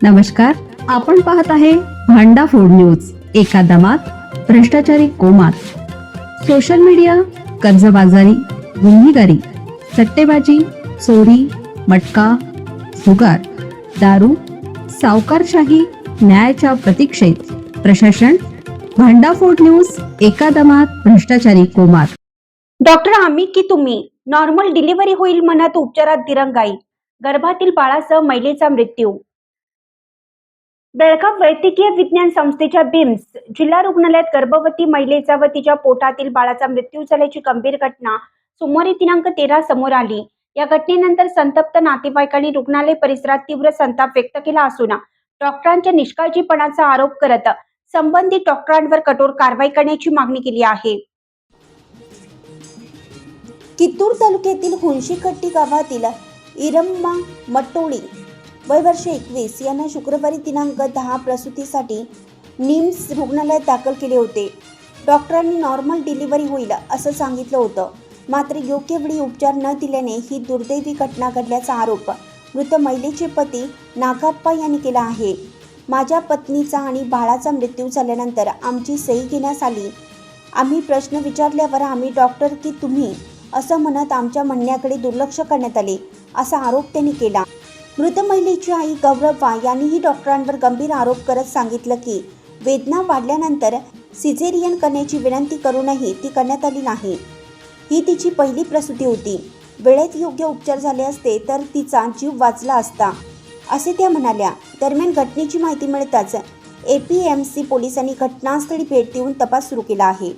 नमस्कार, आपण पाहत आहे भांडा फोड न्यूज. एका दमात भ्रष्टाचारी कोमात. सोशल मीडिया, कर्जबाजारी, गुन्हेगारी, सट्टेबाजी, चोरी, मटका, जुगार, दारू, सावकारशाही, न्यायाच्या प्रतीक्षेत प्रशासन. भांडाफोड न्यूज. एका दमात भ्रष्टाचारी कोमात. डॉक्टर आम्ही की तुम्ही, नॉर्मल डिलिव्हरी होईल म्हणत उपचारात दिरंगाई, गर्भातील बाळासह महिलेचा मृत्यू. बेळगाव वैद्यकीय विज्ञान संस्थेच्या बिम्स जिल्हा रुग्णालयात गर्भवती महिलेचा व तिच्या पोटातील बाळाचा मृत्यू झाल्याची गंभीर घटना सोमवारी दिनांक 13 समोर आली. या घटनेनंतर संतप्त नातेवाईकांनी रुग्णालय परिसरात तीव्र संताप व्यक्त केला असून डॉक्टरांच्या निष्काळजीपणाचा आरोप करत संबंधित डॉक्टरांवर कठोर कारवाई करण्याची मागणी केली आहे. कित्तूर तालुक्यातील हुंशीकट्टी गावातील इरम्मा मट्टोळी वय वर्ष 21 यांना शुक्रवारी दिनांक 10 प्रसूतीसाठी निम्स रुग्णालयात दाखल केले होते. डॉक्टरांनी नॉर्मल डिलिव्हरी होईल असं सांगितलं होतं, मात्र योग्य वेळी उपचार न दिल्याने ही दुर्दैवी घटना घडल्याचा आरोप मृत महिलेचे पती नागाप्पा यांनी केला आहे. माझ्या पत्नीचा आणि बाळाचा मृत्यू झाल्यानंतर आमची सही घेण्यास आली. आम्ही प्रश्न विचारल्यावर आम्ही डॉक्टर की तुम्ही असं म्हणत आमच्या म्हणण्याकडे दुर्लक्ष करण्यात आले, असा आरोप त्यांनी केला. मृत महिलेची आई गौरव्वा यांनीही डॉक्टरांवर गंभीर आरोप करत सांगितलं की वेदना वाढल्यानंतर सिझेरियन करण्याची विनंती करूनही ती करण्यात आली नाही. ही तिची पहिली प्रसूती होती. वेळेत योग्य उपचार झाले असते तर तिचा जीव वाचला असता, असे त्या म्हणाल्या. दरम्यान घटनेची माहिती मिळताच APMC पोलिसांनी घटनास्थळी भेट देऊन तपास सुरू केला आहे.